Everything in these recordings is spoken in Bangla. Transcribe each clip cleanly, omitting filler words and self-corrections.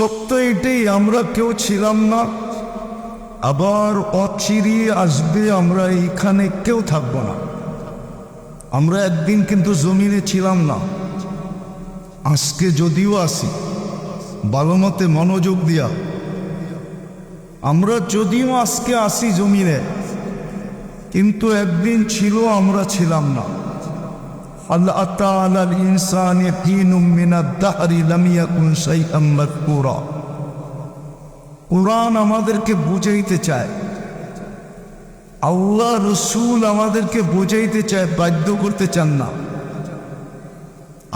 সত্য এটাই, আমরা কেউ ছিলাম না, আবার অচিরে আসবে, আমরা এইখানে কেউ থাকবো না। আমরা একদিন কিন্তু জমিনে ছিলাম না, আজকে যদিও আসি ভালো মতে মনোযোগ দিয়া, আমরা যদিও আজকে আসি জমিনে, কিন্তু একদিন ছিল আমরা ছিলাম না। আল্লাহ তাআলা ইনসানে হিনুম মিনাদ দাহরি লাম ইয়াকুন শাইআম মাযকুরা। কুরআন আমাদেরকে বুঝাইতে চায়, আল্লাহ রসুল আমাদেরকে বুঝাইতে চায়, বাধ্য করতে চান না।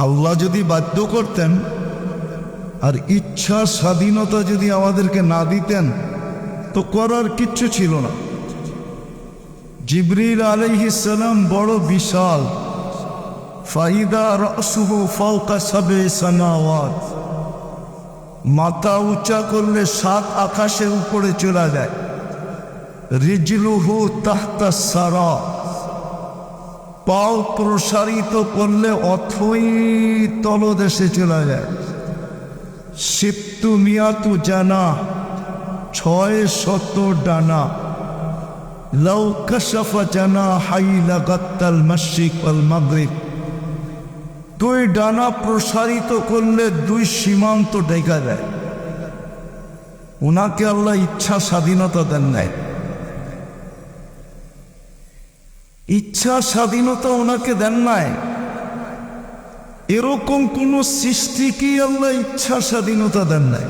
আল্লাহ যদি বাধ্য করতেন আর ইচ্ছা স্বাধীনতা যদি আমাদেরকে না দিতেন তো করার কিচ্ছু ছিল না। জিবরিল আলাইহিস সালাম বড় বিশাল, ফাইদা রাসুহু ফাওকা সাবঈ সামাওয়াত, মাথা উঁচা করলে 7 আকাশের উপরে চলে যায়। রিজলুহু তাহতা সারা, পাও প্রসারিত করলে অথই তলদেশে চলে যায়। সিত্তু মিয়াতু জানা, 600 ডানা। লাউ কাশাফা জানা হাইলা গাত্তাল মাশরিক ওয়াল মাগরিব, 2 ডানা প্রসারিত করলে 2 সীমান্ত ঢেকে দেয়। ওনাকে আল্লাহ ইচ্ছা স্বাধীনতা দেন নাই, ইচ্ছা স্বাধীনতা ওনাকে দেন নাই। এরকম কোন সৃষ্টিকে আল্লাহ ইচ্ছা স্বাধীনতা দেন নাই,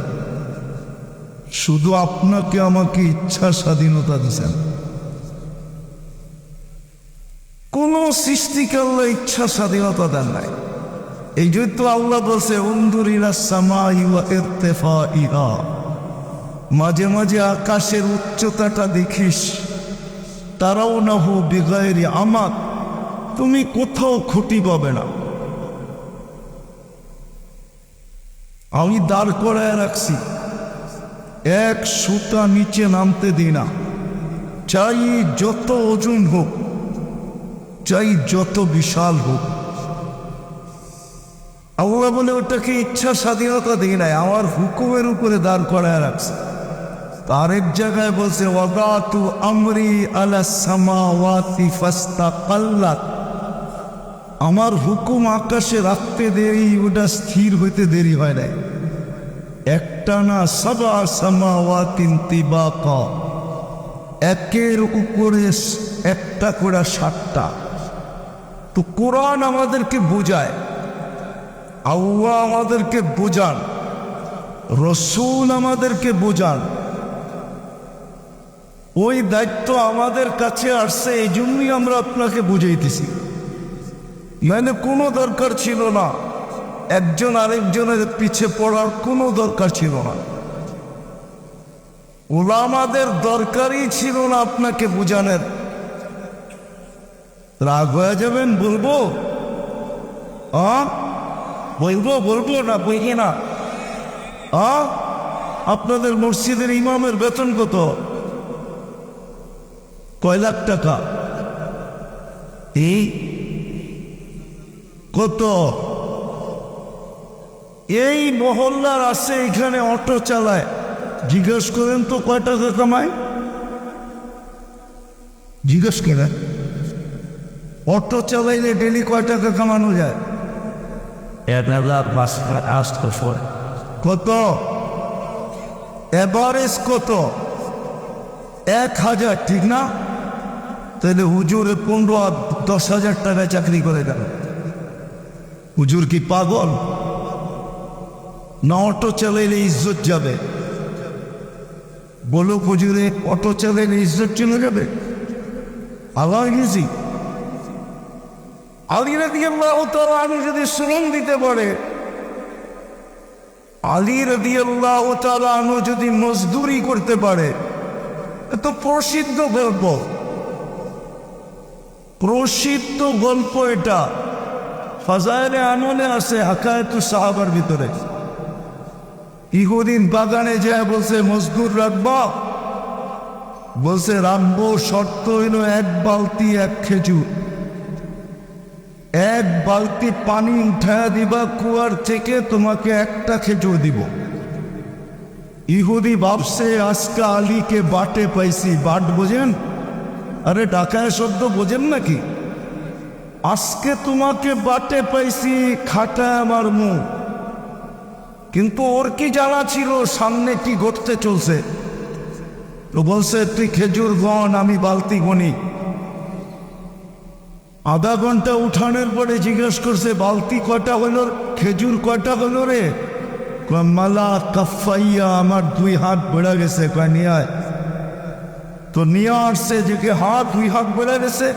শুধু আপনাকে আমাকে ইচ্ছা স্বাধীনতা দিয়েছেন। কোন সৃষ্টিকে আল্লাহ ইচ্ছা স্বাধীনতা দেন নাই। এই জন্য তো আল্লাহ বলছে উনজুর ইলাস সামাই ওয়া ইরতিফাইহা, মাঝে মাঝে আকাশের উচ্চতাটা দেখিস। তারাউনাহু বিগাইরি আমাদ, তুমি কোথাও খুঁটি পাবে না। আমি দাঁড় করায় রাখছি, এক সুতা নিচে নামতে দিই না, চাই যত ওজন হোক, চাই যত বিশাল হোক। আল্লাহ বলে ওটাকে ইচ্ছা স্বাধীনতা দিই নাই, আমার হুকুমের উপরে দাঁড় করায় রাখছে। আরেক জায়গায় বলছে ওয়াদাতু আমরি আলা সামাওয়াতি ফাস্তাকাল্লাত, আমার হুকুম আকাশে রাখতে দেরি, ওটা স্থির হইতে দেরি হয় নাই। একটা না, সাবা সামাওয়াতিন তিবাকা, একের উপরে একটা করে 7টা। তো কোরআন আমাদেরকে বোঝায়, আল্লাহ আমাদেরকে বোঝান, রসুল আমাদেরকে বোঝান। ওই দায়িত্ব আমাদের কাছে আসছে, এই জন্যই আমরা আপনাকে বুঝাইতেছি। মানে কোনো দরকার ছিল না একজন আরেকজনের পিছে পড়ার, কোনো দরকার ছিল না। উলামাদের দরকারই ছিল না আপনাকে বুঝানোর। রাগ হয়ে যাবেন বলবো, বলবো না বইকে না। আপনাদের মসজিদের ইমামের বেতন কত? কয় লাখ টাকা? এই কত? এই মহল্লার আছে, এখানে অটো চালায়, জিজ্ঞেস করেন তো কয় টাকা কামায়? জিজ্ঞেস করেন, অটো চালাইলে ডেলি কয় টাকা কামানো যায়? কত? এভারেজ কত? 1000, ঠিক না? তাহলে হুজুরে 15-10,000 টাকায় চাকরি করে গেল। হুজুর কি পাগল? না অটো চালাইলে ইজ্জত যাবে? বলো হুজুরে অটো চালাইলে ইজ্জত চলে যাবে? আল্লাহ গেছি আলী রাদিয়াল্লাহু তাআলা আনহু যদি শ্রম দিতে পারে, আলী রাদিয়াল্লাহু তাআলা আনহু যদি মজদুরি করতে পারে, এত প্রসিদ্ধ গল্প, প্রসিদ্ধ গল্প এটা। ফাজাইলে আননে আছে, হাকায়াতুস সাহাবার ভিতরে। ইহুদিন বাগানে যায় বলছে মজদুর রাখবা, বলছে রাখবো, শর্ত হইল 1 বালতি 1 খেজুর। 1 বালতি পানি উঠায় দিবা কুয়ার থেকে, তোমাকে 1টা খেজুর দিব। ইহুদি ভাবছে আজকে আলীকে বাটে পাইছি। বাট বোঝেন? আরে ডাকায় শব্দ বোঝেন নাকি? আজকে তোমাকে বাটে পাইছি, খাটায় আমার মুখ। কিন্তু ওর কি জানা ছিল সামনে কি ঘটতে চলছে? তো বলছে তুই খেজুর গণ, আমি বালতি গনি। আধা ঘন্টা উঠানোর পরে জিজ্ঞেস করছে বালতি কয়টা হলো, খেজুর কয়টা হলো রে? মালা কাফাইয়া, আমার 2 হাত বেড়ে গেছে। কয় নিয়ে আয়। তো নিয়ে আসছে যে হাত 2 হাত বেড়ে গেছে।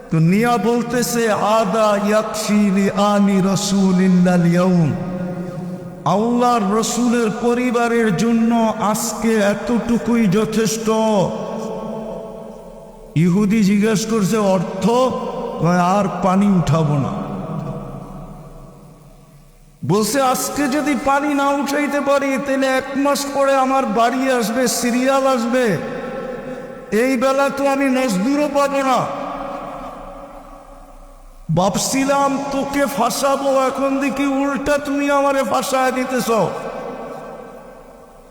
তো নিয়া বলতেছে আদা ইয়াকফিনি আনি রাসূলিল্লাহ ইয়াউম, আল্লাহর রসুলের পরিবারের জন্য আজকে এতটুকুই যথেষ্ট। ইহুদি জিজ্ঞেস করছে অর্থ? আর পানি উঠাবো না। বলছে আজকে যদি পানি না উঠাইতে পারি তাহলে 1 মাস পরে আমার বাড়ি আসবে, সিরিয়াল আসবে, এই বেলা তো আমি মজদুরও পাবো না। ভাবছিলাম তোকে ফাঁসাবো, এখন দেখি উল্টা তুমি আমারে ফাঁসায় দিতেছ।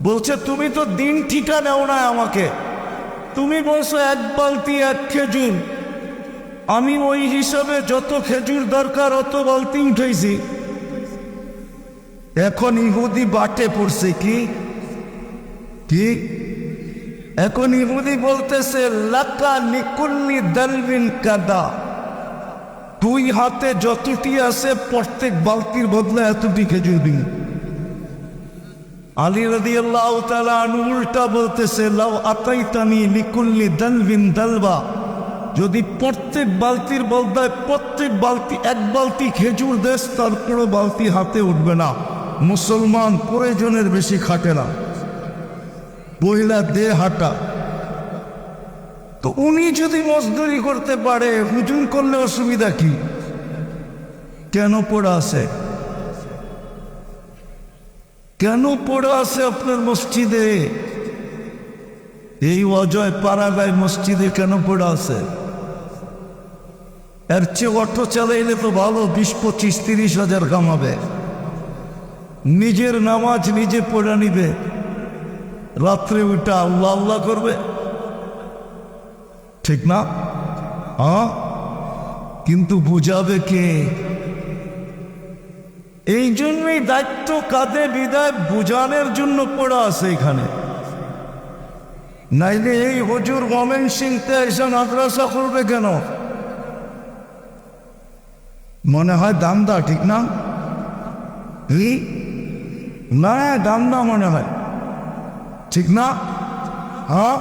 বলছে তুমি তো দিন ঠিকা নেও না আমাকে। তুমি বলছো 1 বালতি 1 খেজুর, আমি ওই হিসাবে যত খেজুর দরকার অত বালতি উঠেছি। এখন ইহুদি বাটে পড়ছে কি কি? এখন ইহুদি বলতেছে লাকা নিকুল্লি দালবিন কাদা, 2 হাতে যতটি আছে প্রত্যেক বালতির বদলে এতটি খেজুর দিন। আলী রাদিয়াল্লাহু তাআলা আনহু উল্টা বলতেছে লাউ আতাইতানি লিকুল্লি দালবিন দালবা, যদি প্রত্যেক বালতির বদলায় প্রত্যেক বালতি 1 বালতি খেজুর দেশ, তারপরে বালতি হাতে উঠবে না। মুসলমান প্রয়োজনের বেশি খাটে না, বইলা দে হাঁটা। তো উনি যদি মজদুরি করতে পারে, হুজুর করলে অসুবিধা কি? কেন পড়ে আছে? কেন পড়ে আছে আপনার মসজিদে? এই অজয় পাড়াগায় মসজিদে কেন পড়ে আছে? এর চেয়ে অটো চালাইলে তো ভালো, 20, 25, 30 হাজার কামাবে। নিজের নামাজ নিজে পড়ে নিবে, রাত্রে ওইটা আল্লাহ আল্লাহ করবে, ঠিক না? হ্যাঁ, কিন্তু বুঝাবে কে? এই জন্যই দায়িত্ব কাঁধে বিদায় বুঝানোর জন্য পড়া আছে এখানে। নাইলে এই হুজুর ময়মনসিংহতে এসে মাদ্রাসা করবে কেন? মনে হয় দামদা, ঠিক না? না, দামদা মনে হয়, ঠিক না? হ্যাঁ,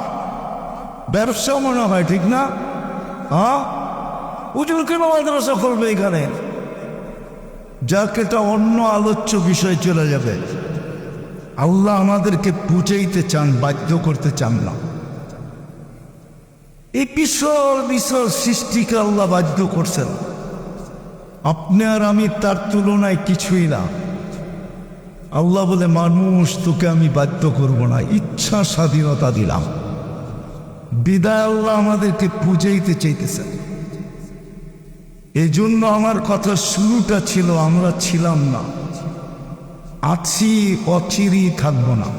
ব্যবসা মনে হয়, ঠিক না? হ্যাঁ, হুজুর কেন মাদ্রাসা করবে এখানে? যাক, এটা অন্য আলোচ্য বিষয় চলে যাবে। আল্লাহ আমাদেরকে বুঝাইতে চান, বাধ্য করতে চান না। এই বিশাল বিশাল সৃষ্টিকে আল্লাহ বাধ্য করছেন। আপনি আর আমি তার তুলনায় কিছুই না। আল্লাহ বলে মানুষ তোকে আমি বাধ্য করব না, ইচ্ছা স্বাধীনতা দিলাম। বিদায় আল্লাহ আমাদেরকে বুঝাইতে চাইতেছেন। এই জন্য আমার কথা শুরুটা ছিল আমরা ছিলাম না, আছি, অচিরেই থাকবো না,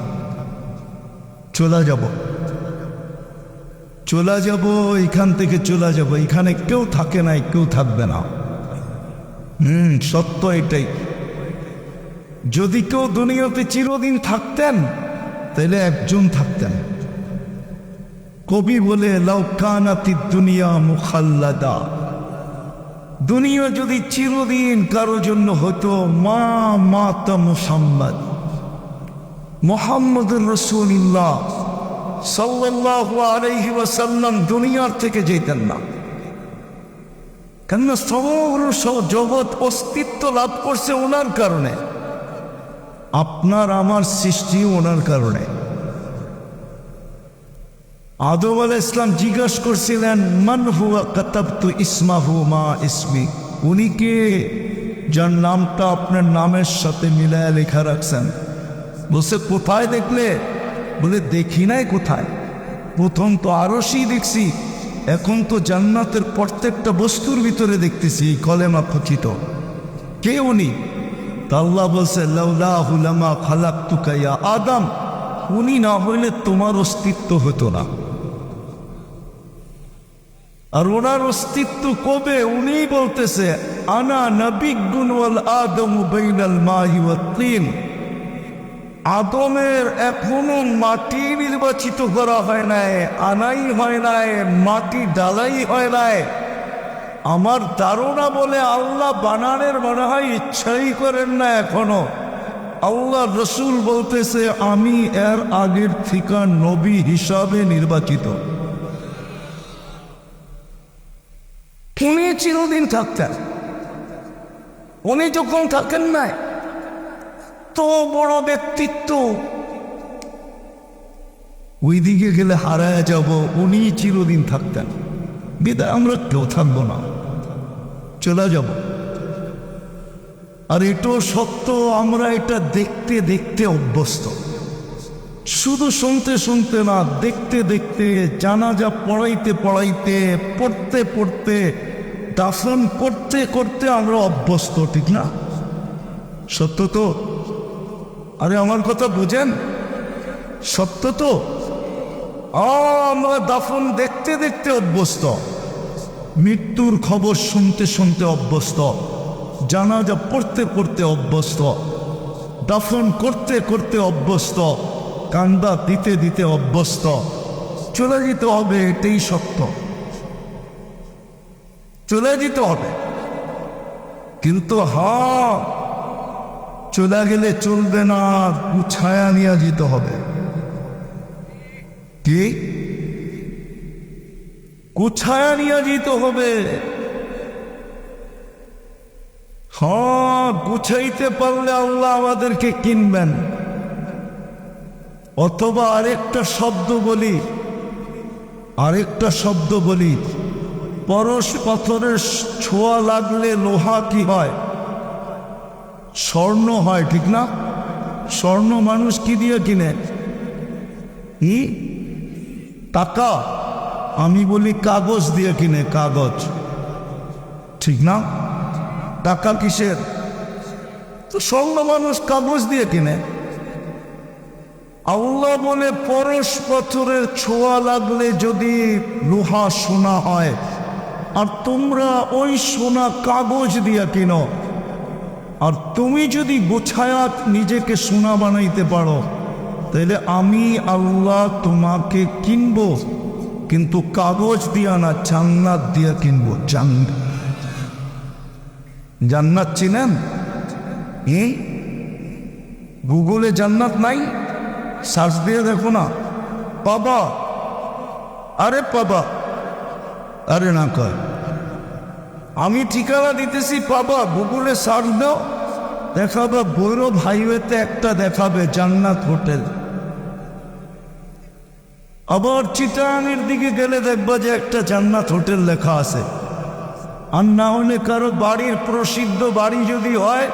চলে যাব, চলে যাব, এখান থেকে চলে যাব। এখানে কেউ থাকে নাই, কেউ থাকবে না। সত্য এটাই। যদি কেউ দুনিয়াতে চিরদিন থাকতেন তাহলে একজন থাকতেন। কবি বলে লাউ কানাতিদ দুনিয়া মুখাল্লাদা, দুনিয়া যদি চিরদিন কারো জন্য হতো, মা মাতা মুহাম্মদ, মুহাম্মদুর রাসূলুল্লাহ সাল্লাল্লাহু আলাইহি ওয়াসাল্লাম দুনিয়ার থেকে যেতেন না। কেননা সমগ্র জগৎ অস্তিত্ব লাভ করছে ওনার কারণে। আপনার আমার সৃষ্টি ওনার কারণে। আদম আলাইহিস সালাম জিজ্ঞাসা করছিলেন মান হুয়া কাতাবতু ইসমাহু মা ইসমি, উনি কে যার নামটা আপনার নামের সাথে মিলায়া লেখা রাখছেন? বলছে কোথায় দেখলে? বলে দেখি নাই কোথায়, প্রথম তো আরশই দেখছি, এখন তো জান্নাতের প্রত্যেকটা বস্তুর ভিতরে দেখতেছি কলেমা খচিত। কে উনি? তা আল্লাহ বলছে লাউলাহু লামা খালাকতুকা ইয়া আদম, উনি না হইলে তোমার অস্তিত্ব হতো না। আর ওনার অস্তিত্ব কবে? উনি বলতেছে আনা নাবিয়্যুন ওয়াল আদমু বাইনাল মাই ওয়াত তিন। আদমের এখনো মাটি নির্বাচিত করা হয় নাই, আনাই হয় নাই, মাটি ডালাই হয় নাই। আমার ধারণা বলে আল্লাহ বানানের মনে হয় ইচ্ছাই করেন না এখনো। আল্লাহ রসুল বলতেছে আমি এর আগের থেকে নবী হিসাবে নির্বাচিত। উনি চিরদিন থাকতেন। উনি যখন থাকেন নাই, তো বড় ব্যক্তিত্ব, ওইদিকে গেলে হারায় যাব। উনি চিরদিন থাকতেন, বিদায় আমরা কেউ থাকবো না, চলে যাব। আর এটাও সত্য, আমরা এটা দেখতে দেখতে অভ্যস্ত। শুধু শুনতে শুনতে না, দেখতে দেখতে, জানাজা পড়াইতে পড়াইতে, পড়তে পড়তে, দাফন করতে করতে আমরা অভ্যস্ত, ঠিক না? সত্য তো? আরে আমার কথা বুঝেন, সত্য তো? আমরা দাফন দেখতে দেখতে অভ্যস্ত, মৃত্যুর খবর শুনতে শুনতে অভ্যস্ত, জানাজা পড়তে পড়তে অভ্যস্ত, দাফন করতে করতে অভ্যস্ত, কান্দা দিতে দিতে অভ্যস্ত। চলে যেতে হবে, এটাই সত্য, চলে যেতে হবে। কিন্তু চলে গেলে চলবে না, গুছায়া নিয়ে যেতে হবে। কি? গুছায়া নিয়ে যেতে হবে। গুছাইতে পারলে আল্লাহ আমাদেরকে কিনবেন। অথবা আরেকটা শব্দ বলি, পরশ পাথরের ছোঁয়া লাগলে লোহা কি হয়? স্বর্ণ হয়, ঠিক না? স্বর্ণ মানুষ কি দিয়ে কিনে? টাকা। আমি বলি কাগজ দিয়ে কিনে, কাগজ, ঠিক না? টাকা কিসের? তো স্বর্ণ মানুষ কাগজ দিয়ে কিনে। আল্লাহ বলে পরশ পাথরের ছোঁয়া লাগলে যদি লোহা সোনা হয়, আর তোমরা ওই সোনা কাগজ দিয়ে কিনো, আর তুমি যদি গোছায়া নিজেকে সোনা বানাইতে পারো, তাহলে আমি আল্লাহ তোমাকে কিনবো, কিন্তু কাগজ দিয়া না, জান্নাত দিয়া কিনবো। জান্নাত চিনেন? গুগলে জান্নাত নাই? সার্চ দিয়ে দেখো না, পাবা। আরে পাবা, আরে না কয়, আমি ঠিকানা দিতেছি, পাবা। গুগলে সার্চ দাও, দেখাবে ভৈরব হাইওয়েতে একটা দেখাবে জান্নাত হোটেল। আবার চিটাগাংয়ের দিকে গেলে দেখবা যে একটা জান্নাত হোটেল লেখা আছে। আর না হলে কারো বাড়ির প্রসিদ্ধ বাড়ি যদি হয়,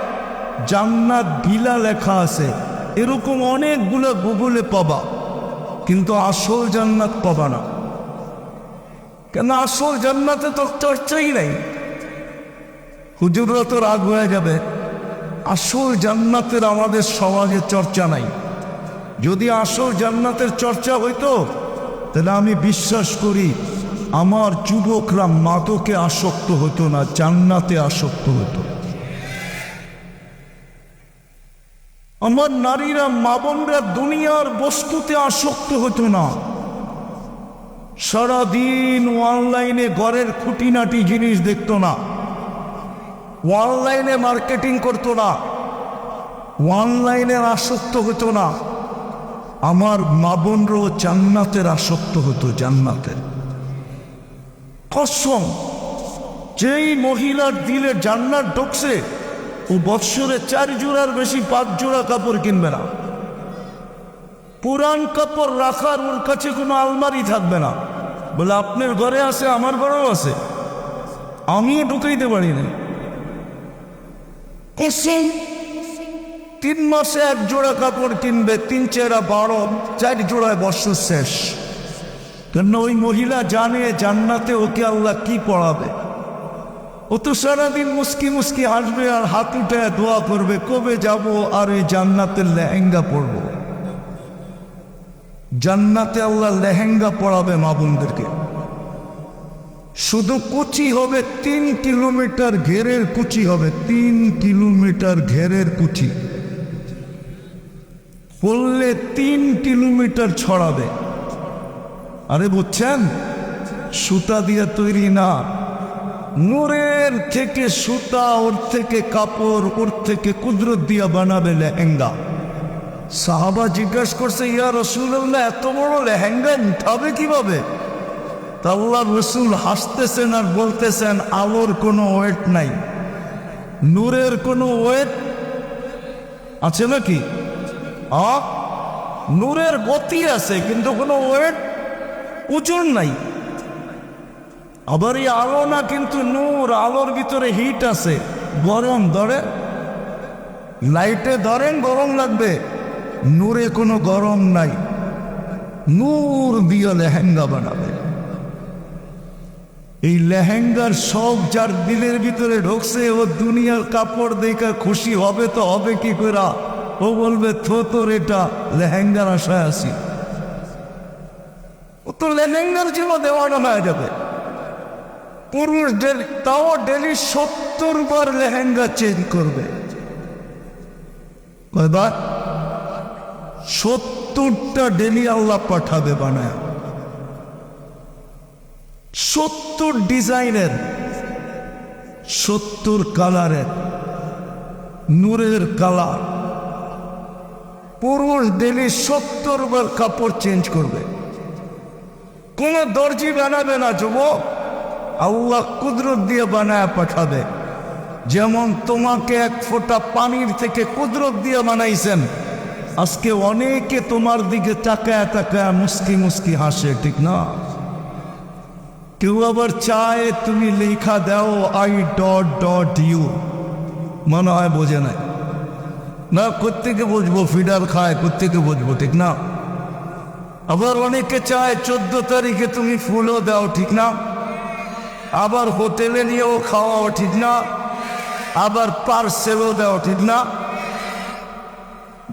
জান্নাত ভিলা লেখা আছে। এরকম অনেকগুলো গুগলে পাবা, কিন্তু আসল জান্নাত পাবা না। কেন? আসল জান্নাতে তো চর্চাই নাই। হুজুররা তো রাগ হয়ে যাবে, আসল জান্নাতের আমাদের সমাজে চর্চা নাই। যদি আসল জান্নাতের চর্চা হইতো, তাহলে আমি বিশ্বাস করি আমার যুবকরা মাদকে আসক্ত হতো না, জান্নাতে আসক্ত হতো। আমার নারীরা, মা বোনরা দুনিয়ার বস্তুতে আসক্ত হতো না। সারাদিন অনলাইনে ঘরের খুঁটিনাটি জিনিস দেখতো না, অনলাইনে মার্কেটিং করতো না, অনলাইনে আসক্ত হতো না। আমার মা বোনরাও জান্নাতের আসক্ত হতো, জান্নাতের কসম। যেই মহিলার দিলে জান্নাত ঢুকছে, ও বৎসরে 4 জোড়ার বেশি 5 জোড়া কাপড় কিনবে না। পুরান কাপড় রাখার ওর কাছে কোনো আলমারি থাকবে না। বলে আপনার ঘরে আছে, আমার ঘরেও আছে, আমিও ঢুকাইতে পারি না। 3 মাসে 1 জোড়া কাপড় কিনবে, 3 4 12, 4 জোড়ায় বৎসর শেষ। কেন? ওই মহিলা জানে জান্নাতে ওকে আল্লাহ কি পড়াবে। ও তো সারাদিন মুস্কি মুস্কি হাসবে আর হাত উঠে দোয়া করবে, কবে যাব আর এই জান্নাতের লেহেঙ্গা পরব। জান্নাতে আল্লাহ লেহেঙ্গা পরাবে মা বোনদেরকে। শুধু কুচি হবে 3 কিলোমিটার ঘেরের কুচি হবে, 3 কিলোমিটার ঘেরের কুচি পড়লে 3 কিলোমিটার ছড়াবে। আরে বুঝছেন, সুতা দিয়ে তৈরি না, নূরের থেকে সুতা, ওর থেকে কাপড়, ওর থেকে কুদরত দিয়া বানাবে লেহেঙ্গা। সাহাবা জিজ্ঞাসা করছে, ইয়া রাসূলুল্লাহ, এত বড় লেহেঙ্গা উঠাবে কিভাবে? তা আল্লাহর রাসূল হাসতেছেন আর বলতেছেন, আলোর কোনো ওয়েট নাই, নূরের কোনো ওয়েট আছে নাকি? নূরের গতি আছে কিন্তু কোনো ওয়েট ওজন নাই। আবার এই আলো না কিন্তু নূর, আলোর ভিতরে হিট আছে, গরম ধরে, লাইটে ধরেন গরম লাগবে, নূরে কোনো গরম নাই। নূর দিয়ে লেহেঙ্গা বানাবে। এই লেহেঙ্গার সব যার দিলের ভিতরে ঢুকছে, ও দুনিয়ার কাপড় দেখা খুশি হবে তো হবে কি করে? ও বলবে, তোর এটা লেহেঙ্গার আশায় আছি। ও তো লেহেঙ্গার জন্য দেওয়ানো হয়ে যাবে। পুরুষ তাও ডেলি 70 বার লেহেঙ্গা চেঞ্জ করবে। কয়বার? 70টা ডেলি আল্লাহ পাঠাবে বানায়, 70 ডিজাইনের, 70 কালারের, নূরের কালার। পুরুষ ডেলি 70 বার কাপড় চেঞ্জ করবে। কোন দর্জি বানাবে না যুবক, আল্লাহ কুদরত দিয়ে বানায় পাঠাবে। যেমন তোমাকে 1 ফোঁটা পানির থেকে কুদরত দিয়ে বানাইছেন, আজকে অনেকে তোমার দিকে তাকায় তাকায় মুস্কি মুস্কি হাসে, ঠিক না? কেউ আবার চায় তুমি লেখা দাও I.U, মনে হয় বোঝে নাই না, কোত্থেকে বুঝবো, ফিডার খায়, কোত্থেকে বুঝবো, ঠিক না? আবার অনেকে চায় 14 তারিখে তুমি ফুলও দাও, ঠিক না? আবার হোটেলে নিয়েও খাওয়াও, ঠিক না? আবার পার্সেলও দাও, ঠিক না?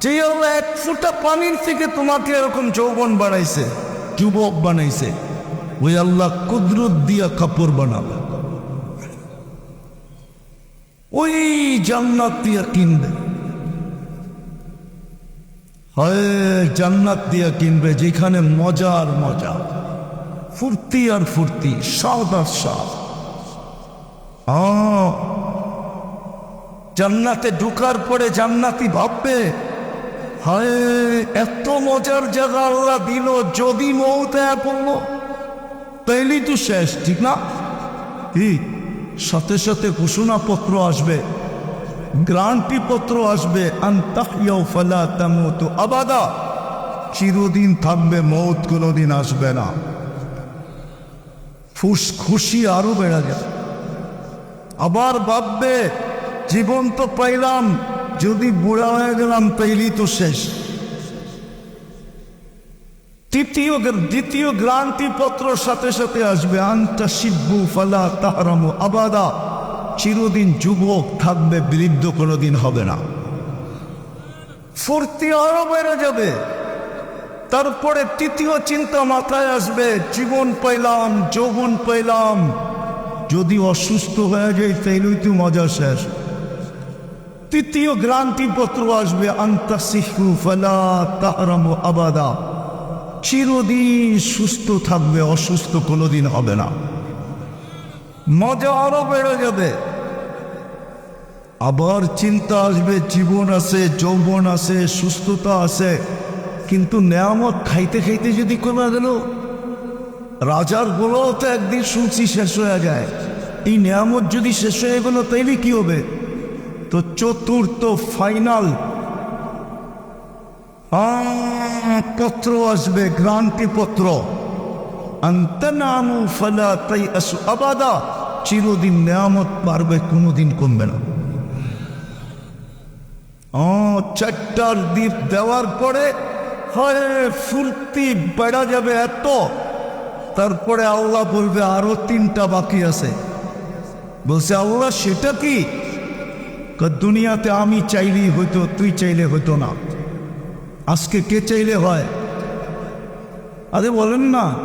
যে 1 ফোঁটা পানির থেকে তোমাকে এরকম যৌবন বানাইছে, যুবক বানাইছে, ওই আল্লাহ কুদরত দিয়া কাপড় বানাবে। ওই জান্নাত দিয়া কিনবে, হয় জান্নাত দিয়া কিনবে, যেখানে মজা আর মজা, ফুর্তি আর ফুর্তি, স্বাদ আর স্বাদ। জান্নাতে ঢুকার পরে জান্নাতি ভাববে, হায় এত মজার জায়গা আল্লাহ দিল, যদি মৌতে পড়লো তাইলেই তো শেষ, ঠিক না? কি সাথে সাথে ঘোষণাপত্র আসবে, গ্যারান্টি পত্র আসবে, আনতাহইয়াউ ফালা তামুতু আবাদা, চিরদিন থাকবে, মৌত কোনোদিন আসবে না। খুশি আরো বেড়ে যাবে। আবার ভাববে, জীবন তো পাইলাম, যদি বুড়া হয়ে গেলাম তাইলেই তো শেষ। দ্বিতীয় গ্যারান্টি পত্র সাথে সাথে আসবে, আনতা শিব্বু ফালা তাহরামু আবাদা, চিরদিন যুবক থাকবে, বৃদ্ধ কোনোদিন হবে না। ফুর্তি আরো বেড়ে যাবে। তারপরে তৃতীয় চিন্তা মাথায় আসবে, জীবন পাইলাম, যৌবন পাইলাম, যদি অসুস্থ হয়ে যায় তাইলেই তো মজা শেষ। তৃতীয় গ্যারান্টি পত্র আসবে, আনতা সিহু ফালা তাহরামু আবাদা, চিরদিন সুস্থ থাকবে, অসুস্থ কোনোদিন হবে না। মজা আরো বেড়ে যাবে। আবার চিন্তা আসবে, জীবন আছে, যৌবন আছে, সুস্থতা আছে, কিন্তু নেয়ামত খাইতে খাইতে যদি কমে গেল, রাজার গোলাও তো একদিন শুনছি শেষ হয়ে যায়, এই নেয়ামত যদি শেষ হয়ে গেল তাইলে কি হবে? তো চতুর্থ ফাইনাল পত্র আসবে, গ্যারান্টি পত্র, আনতানামু ফালা তাইআসু আবাদা, চিরদিন নেয়ামত পারবে, কোনোদিন কমবে না। 4টার দ্বীপ দেওয়ার পরে হয় ফুর্তি বেড়া যাবে এত, তারপরে আল্লাহ বলবে আরো 3টা বাকি আছে, বলছে আল্লাহ সেটা কি? দুনিয়াতে আমি চাইলেই হইতো, তুই চাইলে হইতো না। আজকে কে চাইলে হয়? আরে বলেন না।